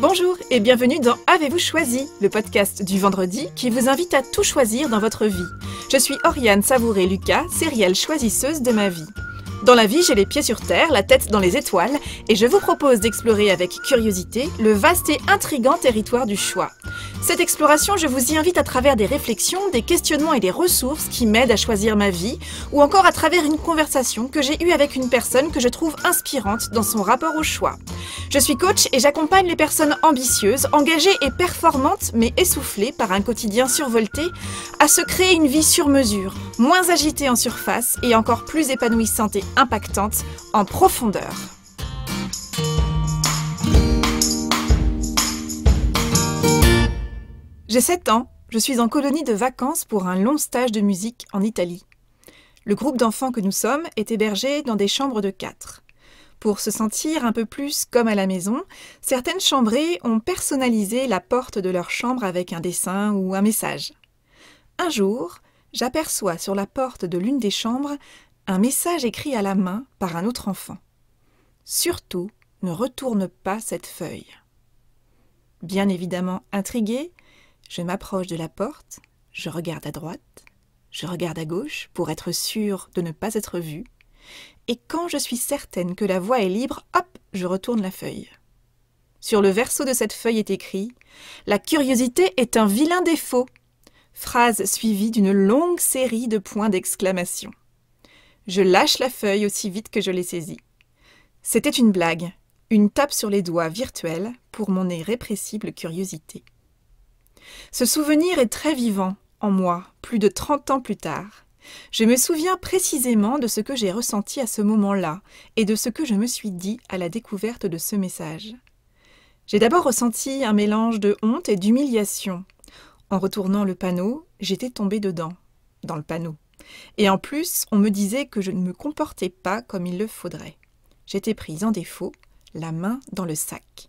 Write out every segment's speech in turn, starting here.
Bonjour et bienvenue dans Avez-vous choisi, le podcast du vendredi qui vous invite à tout choisir dans votre vie. Je suis Oriane Savouré-Lucas, sérielle choisisseuse de ma vie. Dans la vie, j'ai les pieds sur terre, la tête dans les étoiles, et je vous propose d'explorer avec curiosité le vaste et intrigant territoire du choix. Cette exploration, je vous y invite à travers des réflexions, des questionnements et des ressources qui m'aident à choisir ma vie, ou encore à travers une conversation que j'ai eue avec une personne que je trouve inspirante dans son rapport au choix. Je suis coach et j'accompagne les personnes ambitieuses, engagées et performantes, mais essoufflées par un quotidien survolté, à se créer une vie sur mesure, moins agitée en surface et encore plus épanouissante et impactante en profondeur. J'ai 7 ans, je suis en colonie de vacances pour un long stage de musique en Italie. Le groupe d'enfants que nous sommes est hébergé dans des chambres de 4. Pour se sentir un peu plus comme à la maison, certaines chambrées ont personnalisé la porte de leur chambre avec un dessin ou un message. Un jour, j'aperçois sur la porte de l'une des chambres un message écrit à la main par un autre enfant. « Surtout, ne retourne pas cette feuille. » Bien évidemment intriguée, je m'approche de la porte, je regarde à droite, je regarde à gauche pour être sûre de ne pas être vue, et quand je suis certaine que la voie est libre, hop, je retourne la feuille. Sur le verso de cette feuille est écrit « La curiosité est un vilain défaut », phrase suivie d'une longue série de points d'exclamation. Je lâche la feuille aussi vite que je l'ai saisie. C'était une blague, une tape sur les doigts virtuelle pour mon irrépressible curiosité. Ce souvenir est très vivant en moi, plus de 30 ans plus tard. Je me souviens précisément de ce que j'ai ressenti à ce moment-là et de ce que je me suis dit à la découverte de ce message. J'ai d'abord ressenti un mélange de honte et d'humiliation. En retournant le panneau, j'étais tombée dedans, dans le panneau. Et en plus, on me disait que je ne me comportais pas comme il le faudrait. J'étais prise en défaut, la main dans le sac.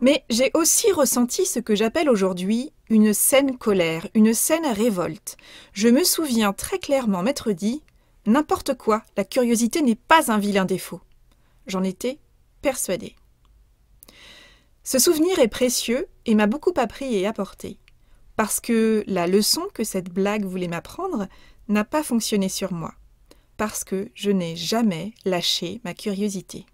Mais j'ai aussi ressenti ce que j'appelle aujourd'hui une saine colère, une saine révolte. Je me souviens très clairement m'être dit « N'importe quoi, la curiosité n'est pas un vilain défaut ». J'en étais persuadée. Ce souvenir est précieux et m'a beaucoup appris et apporté. Parce que la leçon que cette blague voulait m'apprendre n'a pas fonctionné sur moi. Parce que je n'ai jamais lâché ma curiosité.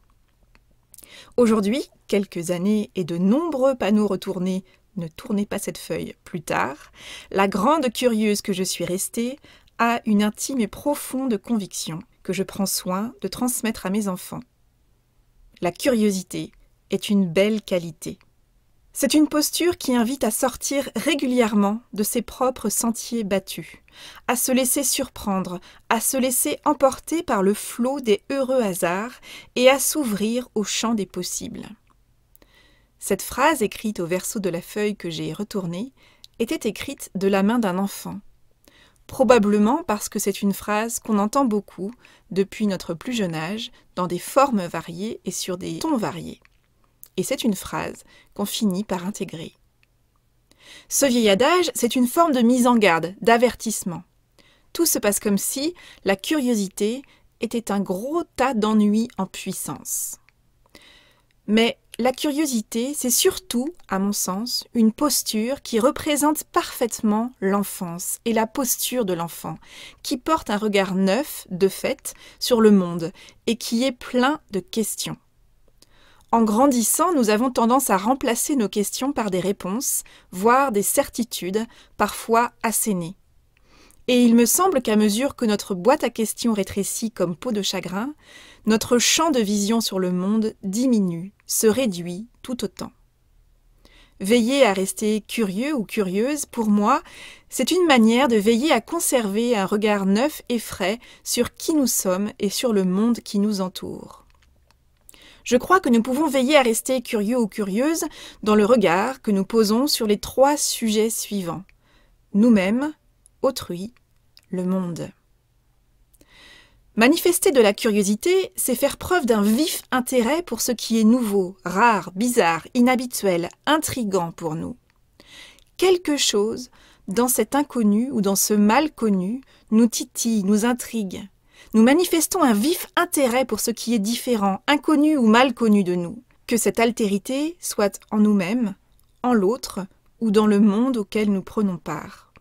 Aujourd'hui, quelques années et de nombreux panneaux retournés « Ne tournez pas cette feuille » plus tard, la grande curieuse que je suis restée a une intime et profonde conviction que je prends soin de transmettre à mes enfants. La curiosité est une belle qualité. C'est une posture qui invite à sortir régulièrement de ses propres sentiers battus, à se laisser surprendre, à se laisser emporter par le flot des heureux hasards et à s'ouvrir au champ des possibles. Cette phrase écrite au verso de la feuille que j'ai retournée était écrite de la main d'un enfant. Probablement parce que c'est une phrase qu'on entend beaucoup depuis notre plus jeune âge, dans des formes variées et sur des tons variés. Et c'est une phrase qu'on finit par intégrer. Ce vieil adage, c'est une forme de mise en garde, d'avertissement. Tout se passe comme si la curiosité était un gros tas d'ennuis en puissance. Mais la curiosité, c'est surtout, à mon sens, une posture qui représente parfaitement l'enfance et la posture de l'enfant, qui porte un regard neuf, de fait, sur le monde et qui est plein de questions. En grandissant, nous avons tendance à remplacer nos questions par des réponses, voire des certitudes, parfois assénées. Et il me semble qu'à mesure que notre boîte à questions rétrécit comme peau de chagrin, notre champ de vision sur le monde diminue, se réduit tout autant. Veiller à rester curieux ou curieuse, pour moi, c'est une manière de veiller à conserver un regard neuf et frais sur qui nous sommes et sur le monde qui nous entoure. Je crois que nous pouvons veiller à rester curieux ou curieuse dans le regard que nous posons sur les 3 sujets suivants. Nous-mêmes, autrui, le monde. Manifester de la curiosité, c'est faire preuve d'un vif intérêt pour ce qui est nouveau, rare, bizarre, inhabituel, intrigant pour nous. Quelque chose dans cet inconnu ou dans ce mal connu nous titille, nous intrigue. Nous manifestons un vif intérêt pour ce qui est différent, inconnu ou mal connu de nous, que cette altérité soit en nous-mêmes, en l'autre ou dans le monde auquel nous prenons part.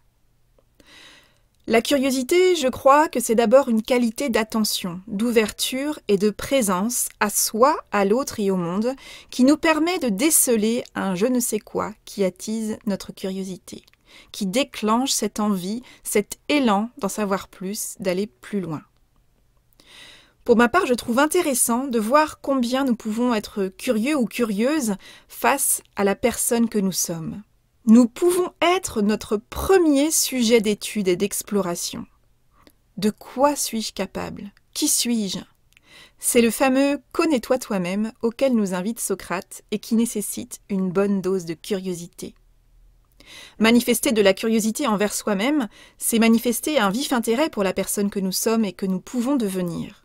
La curiosité, je crois que c'est d'abord une qualité d'attention, d'ouverture et de présence à soi, à l'autre et au monde, qui nous permet de déceler un je ne sais quoi qui attise notre curiosité, qui déclenche cette envie, cet élan d'en savoir plus, d'aller plus loin. Pour ma part, je trouve intéressant de voir combien nous pouvons être curieux ou curieuses face à la personne que nous sommes. Nous pouvons être notre premier sujet d'étude et d'exploration. De quoi suis-je capable? Qui suis-je? C'est le fameux « connais-toi toi-même » auquel nous invite Socrate et qui nécessite une bonne dose de curiosité. Manifester de la curiosité envers soi-même, c'est manifester un vif intérêt pour la personne que nous sommes et que nous pouvons devenir.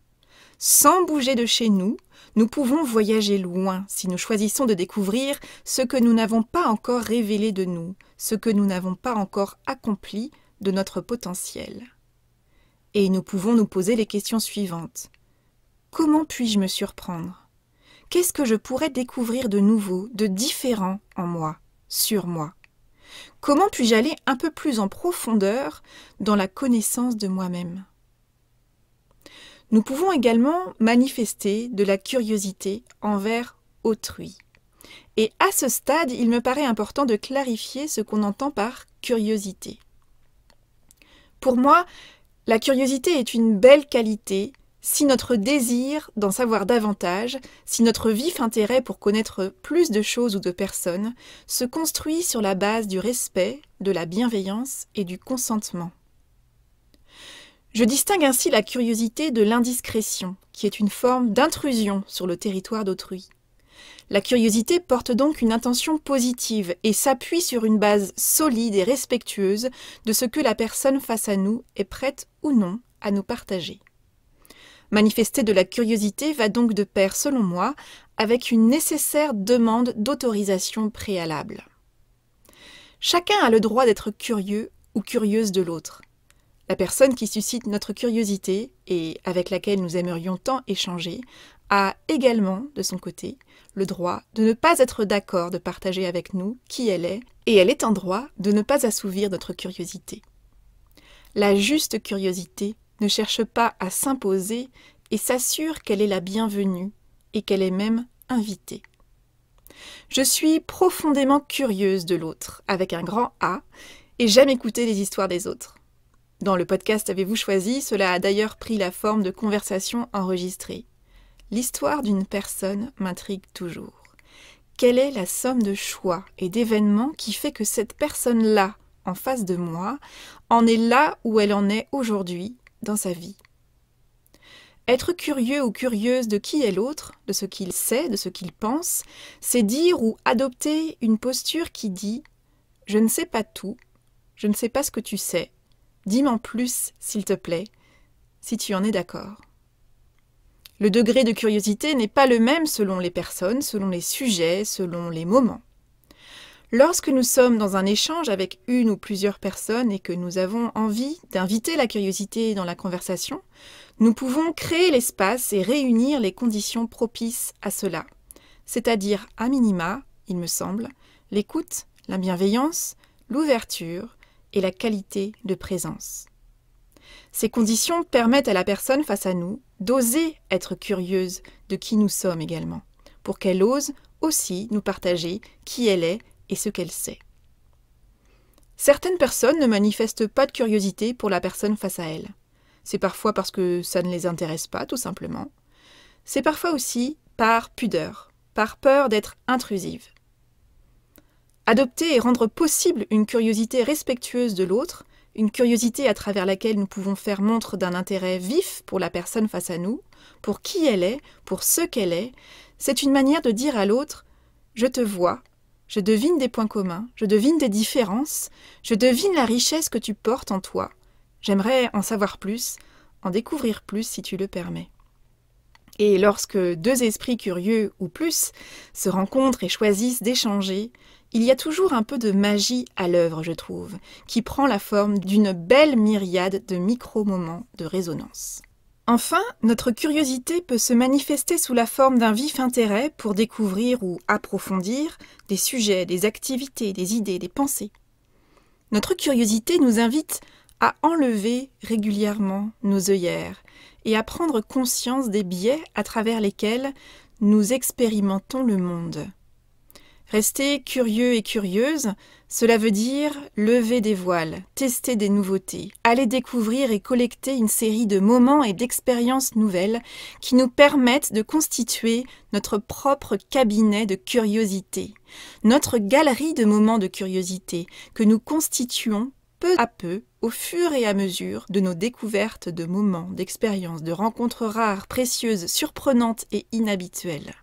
Sans bouger de chez nous, nous pouvons voyager loin si nous choisissons de découvrir ce que nous n'avons pas encore révélé de nous, ce que nous n'avons pas encore accompli de notre potentiel. Et nous pouvons nous poser les questions suivantes. Comment puis-je me surprendre? Qu'est-ce que je pourrais découvrir de nouveau, de différent en moi, sur moi? Comment puis-je aller un peu plus en profondeur dans la connaissance de moi-même? Nous pouvons également manifester de la curiosité envers autrui. Et à ce stade, il me paraît important de clarifier ce qu'on entend par curiosité. Pour moi, la curiosité est une belle qualité si notre désir d'en savoir davantage, si notre vif intérêt pour connaître plus de choses ou de personnes se construit sur la base du respect, de la bienveillance et du consentement. Je distingue ainsi la curiosité de l'indiscrétion, qui est une forme d'intrusion sur le territoire d'autrui. La curiosité porte donc une intention positive et s'appuie sur une base solide et respectueuse de ce que la personne face à nous est prête ou non à nous partager. Manifester de la curiosité va donc de pair, selon moi, avec une nécessaire demande d'autorisation préalable. Chacun a le droit d'être curieux ou curieuse de l'autre. La personne qui suscite notre curiosité et avec laquelle nous aimerions tant échanger a également, de son côté, le droit de ne pas être d'accord de partager avec nous qui elle est, et elle est en droit de ne pas assouvir notre curiosité. La juste curiosité ne cherche pas à s'imposer et s'assure qu'elle est la bienvenue et qu'elle est même invitée. Je suis profondément curieuse de l'autre, avec un grand A, et j'aime écouter les histoires des autres. Dans le podcast Avez-vous choisi, cela a d'ailleurs pris la forme de conversations enregistrées. L'histoire d'une personne m'intrigue toujours. Quelle est la somme de choix et d'événements qui fait que cette personne-là, en face de moi, en est là où elle en est aujourd'hui dans sa vie? Être curieux ou curieuse de qui est l'autre, de ce qu'il sait, de ce qu'il pense, c'est dire ou adopter une posture qui dit « Je ne sais pas tout, je ne sais pas ce que tu sais, dis-m'en plus, s'il te plaît, si tu en es d'accord. » Le degré de curiosité n'est pas le même selon les personnes, selon les sujets, selon les moments. Lorsque nous sommes dans un échange avec une ou plusieurs personnes et que nous avons envie d'inviter la curiosité dans la conversation, nous pouvons créer l'espace et réunir les conditions propices à cela, c'est-à-dire à minima, il me semble, l'écoute, la bienveillance, l'ouverture et la qualité de présence. Ces conditions permettent à la personne face à nous d'oser être curieuse de qui nous sommes également, pour qu'elle ose aussi nous partager qui elle est et ce qu'elle sait. Certaines personnes ne manifestent pas de curiosité pour la personne face à elles. C'est parfois parce que ça ne les intéresse pas, tout simplement. C'est parfois aussi par pudeur, par peur d'être intrusive. Adopter et rendre possible une curiosité respectueuse de l'autre, une curiosité à travers laquelle nous pouvons faire montre d'un intérêt vif pour la personne face à nous, pour qui elle est, pour ce qu'elle est, c'est une manière de dire à l'autre « Je te vois, je devine des points communs, je devine des différences, je devine la richesse que tu portes en toi. J'aimerais en savoir plus, en découvrir plus si tu le permets. » Et lorsque deux esprits curieux ou plus se rencontrent et choisissent d'échanger, il y a toujours un peu de magie à l'œuvre, je trouve, qui prend la forme d'une belle myriade de micro-moments de résonance. Enfin, notre curiosité peut se manifester sous la forme d'un vif intérêt pour découvrir ou approfondir des sujets, des activités, des idées, des pensées. Notre curiosité nous invite à enlever régulièrement nos œillères et à prendre conscience des biais à travers lesquels nous expérimentons le monde. Rester curieux et curieuse, cela veut dire lever des voiles, tester des nouveautés, aller découvrir et collecter une série de moments et d'expériences nouvelles qui nous permettent de constituer notre propre cabinet de curiosité, notre galerie de moments de curiosité que nous constituons peu à peu au fur et à mesure de nos découvertes de moments, d'expériences, de rencontres rares, précieuses, surprenantes et inhabituelles.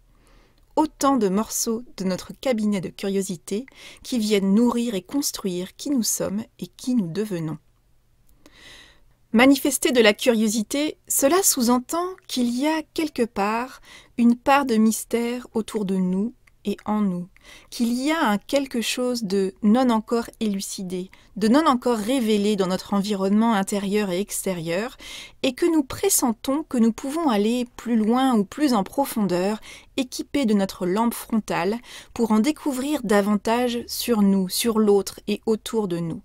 Autant de morceaux de notre cabinet de curiosité qui viennent nourrir et construire qui nous sommes et qui nous devenons. Manifester de la curiosité, cela sous-entend qu'il y a quelque part une part de mystère autour de nous et en nous, qu'il y a un quelque chose de non encore élucidé, de non encore révélé dans notre environnement intérieur et extérieur, et que nous pressentons que nous pouvons aller plus loin ou plus en profondeur, équipés de notre lampe frontale, pour en découvrir davantage sur nous, sur l'autre et autour de nous.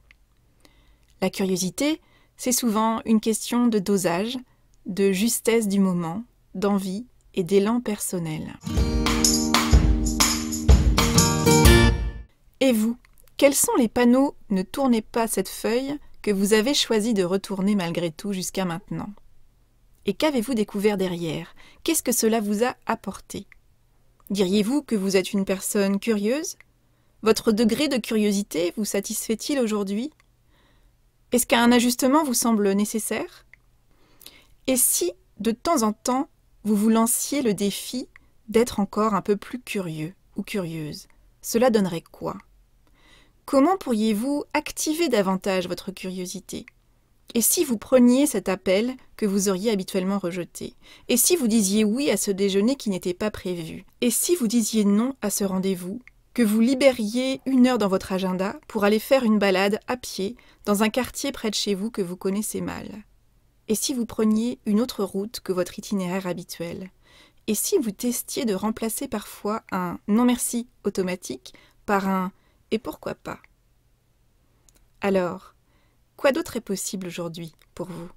La curiosité, c'est souvent une question de dosage, de justesse du moment, d'envie et d'élan personnel. Et vous, quels sont les panneaux « Ne tournez pas cette feuille » que vous avez choisi de retourner malgré tout jusqu'à maintenant? Et qu'avez-vous découvert derrière? Qu'est-ce que cela vous a apporté? Diriez-vous que vous êtes une personne curieuse? Votre degré de curiosité vous satisfait-il aujourd'hui? Est-ce qu'un ajustement vous semble nécessaire? Et si, de temps en temps, vous vous lanciez le défi d'être encore un peu plus curieux ou curieuse, cela donnerait quoi? Comment pourriez-vous activer davantage votre curiosité? Et si vous preniez cet appel que vous auriez habituellement rejeté? Et si vous disiez oui à ce déjeuner qui n'était pas prévu? Et si vous disiez non à ce rendez-vous? Que vous libériez 1 heure dans votre agenda pour aller faire une balade à pied dans un quartier près de chez vous que vous connaissez mal? Et si vous preniez une autre route que votre itinéraire habituel? Et si vous testiez de remplacer parfois un « non merci » automatique par un « et pourquoi pas ?» Alors, quoi d'autre est possible aujourd'hui pour vous?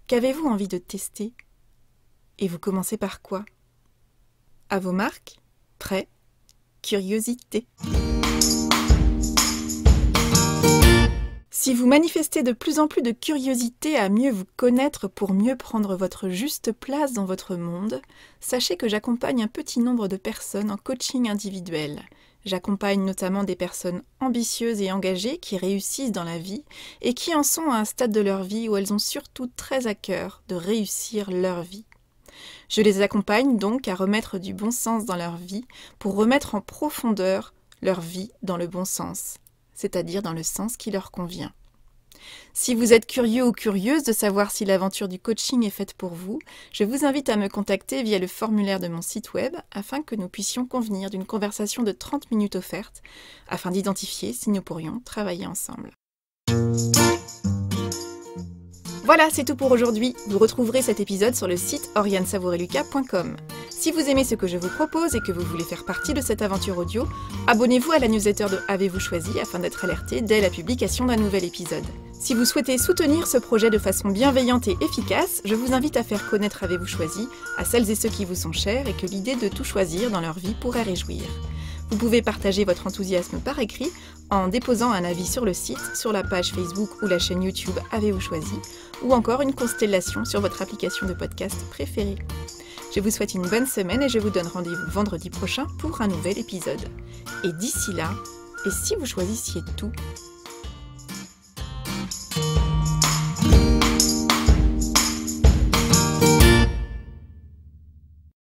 Qu'avez-vous envie de tester? Et vous commencez par quoi? À vos marques, prêts, curiosité. Si vous manifestez de plus en plus de curiosité à mieux vous connaître pour mieux prendre votre juste place dans votre monde, sachez que j'accompagne un petit nombre de personnes en coaching individuel. J'accompagne notamment des personnes ambitieuses et engagées qui réussissent dans la vie et qui en sont à un stade de leur vie où elles ont surtout très à cœur de réussir leur vie. Je les accompagne donc à remettre du bon sens dans leur vie pour remettre en profondeur leur vie dans le bon sens, c'est-à-dire dans le sens qui leur convient. Si vous êtes curieux ou curieuse de savoir si l'aventure du coaching est faite pour vous, je vous invite à me contacter via le formulaire de mon site web afin que nous puissions convenir d'une conversation de 30 minutes offerte afin d'identifier si nous pourrions travailler ensemble. Voilà, c'est tout pour aujourd'hui. Vous retrouverez cet épisode sur le site oriansavoureluca.com. Si vous aimez ce que je vous propose et que vous voulez faire partie de cette aventure audio, abonnez-vous à la newsletter de Avez-vous choisi afin d'être alerté dès la publication d'un nouvel épisode. Si vous souhaitez soutenir ce projet de façon bienveillante et efficace, je vous invite à faire connaître Avez-vous choisi à celles et ceux qui vous sont chers et que l'idée de tout choisir dans leur vie pourrait réjouir. Vous pouvez partager votre enthousiasme par écrit en déposant un avis sur le site, sur la page Facebook ou la chaîne YouTube Avez-vous choisi, ou encore une constellation sur votre application de podcast préférée. Je vous souhaite une bonne semaine et je vous donne rendez-vous vendredi prochain pour un nouvel épisode. Et d'ici là, et si vous choisissiez tout ?